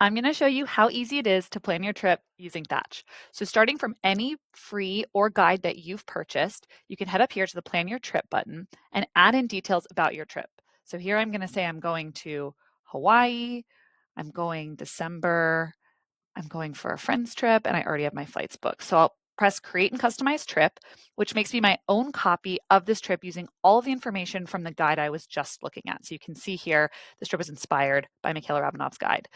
I'm going to show you how easy it is to plan your trip using Thatch. So starting from any free or guide that you've purchased, you can head up here to the Plan Your Trip button and add in details about your trip. So here I'm going to say I'm going to Hawaii, I'm going December, I'm going for a friend's trip, and I already have my flights booked. So I'll press Create and Customize Trip, which makes me my own copy of this trip using all of the information from the guide I was just looking at. So you can see here, this trip was inspired by Michaela Rabinov's guide.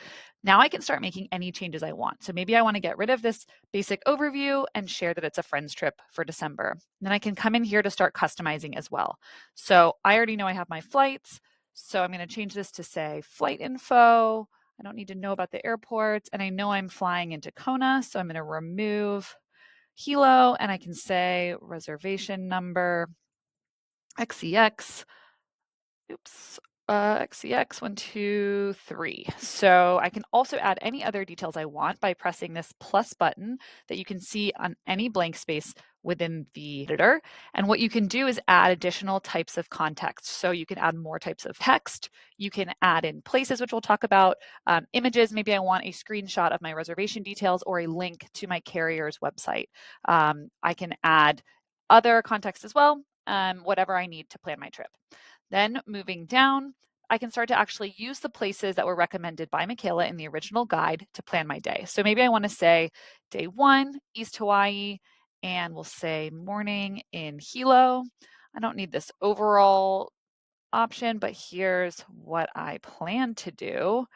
Now I can start making any changes I want. So maybe I want to get rid of this basic overview and share that it's a friend's trip for December. And then I can come in here to start customizing as well. So I already know I have my flights. So I'm going to change this to say flight info. I don't need to know about the airports. And I know I'm flying into Kona. So I'm going to remove Hilo and I can say reservation number XEX. Oops. XCX 123. So I can also add any other details I want by pressing this plus button that you can see on any blank space within the editor. And what you can do is add additional types of context. So you can add more types of text. You can add in places, which we'll talk about, images. Maybe I want a screenshot of my reservation details or a link to my carrier's website. I can add other context as well, whatever I need to plan my trip. Then moving down, I can start to actually use the places that were recommended by Michaela in the original guide to plan my day. So maybe I want to say day 1, East Hawaii, and we'll say morning in Hilo. I don't need this overall option, but here's what I plan to do.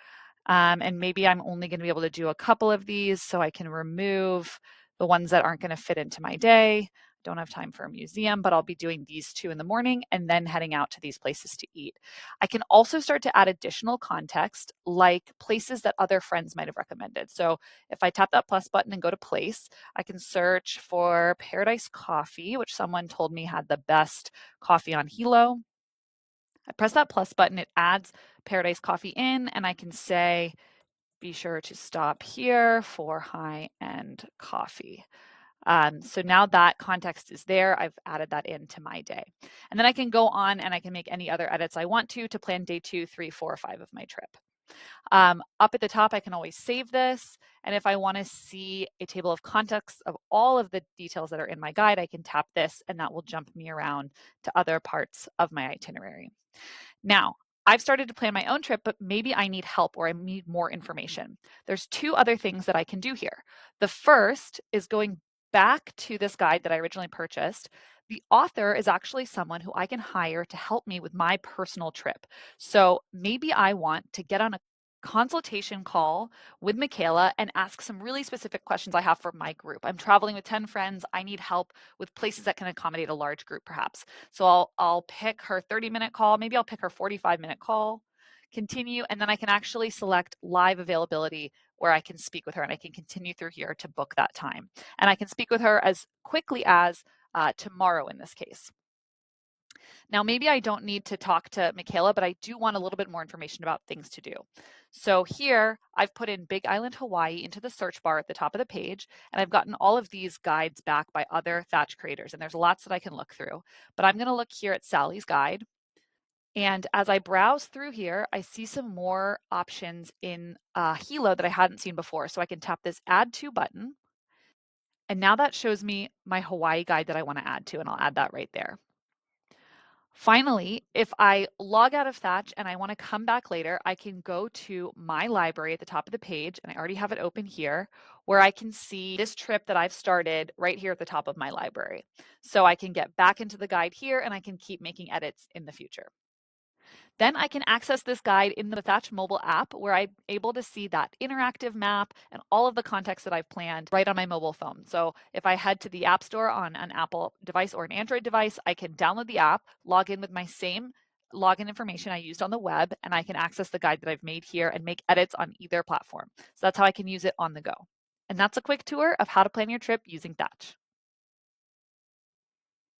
And maybe I'm only going to be able to do a couple of these so I can remove the ones that aren't going to fit into my day. Don't have time for a museum, but I'll be doing these 2 in the morning and then heading out to these places to eat. I can also start to add additional context, like places that other friends might have recommended. So if I tap that plus button and go to place, I can search for Paradise Coffee, which someone told me had the best coffee on Hilo. I press that plus button, it adds Paradise Coffee in, and I can say, be sure to stop here for high-end coffee. So now that context is there, I've added that into my day. And then I can go on and I can make any other edits I want to plan day 2, 3, 4, or 5 of my trip. Up at the top, I can always save this. And if I want to see a table of contents of all of the details that are in my guide, I can tap this and that will jump me around to other parts of my itinerary. Now, I've started to plan my own trip, but maybe I need help or I need more information. There's 2 other things that I can do here. The first is going back to this guide that I originally purchased. The author is actually someone who I can hire to help me with my personal trip. So maybe I want to get on a consultation call with Michaela and ask some really specific questions I have for my group. I'm traveling with 10 friends. I need help with places that can accommodate a large group, perhaps. So I'll pick her 30-minute call. Maybe I'll pick her 45-minute call, continue, and then I can actually select live availability where I can speak with her and I can continue through here to book that time. And I can speak with her as quickly as tomorrow in this case. Now, maybe I don't need to talk to Michaela, but I do want a little bit more information about things to do. So here I've put in Big Island Hawaii into the search bar at the top of the page, and I've gotten all of these guides back by other Thatch creators, and there's lots that I can look through. But I'm going to look here at Sally's guide. And as I browse through here, I see some more options in Hilo that I hadn't seen before. So I can tap this Add To button. And now that shows me my Hawaii guide that I want to add to, and I'll add that right there. Finally, if I log out of Thatch and I want to come back later, I can go to my library at the top of the page, and I already have it open here, where I can see this trip that I've started right here at the top of my library. So I can get back into the guide here and I can keep making edits in the future. Then I can access this guide in the Thatch mobile app where I'm able to see that interactive map and all of the context that I've planned right on my mobile phone. So if I head to the App Store on an Apple device or an Android device, I can download the app, log in with my same login information I used on the web, and I can access the guide that I've made here and make edits on either platform. So that's how I can use it on the go. And that's a quick tour of how to plan your trip using Thatch.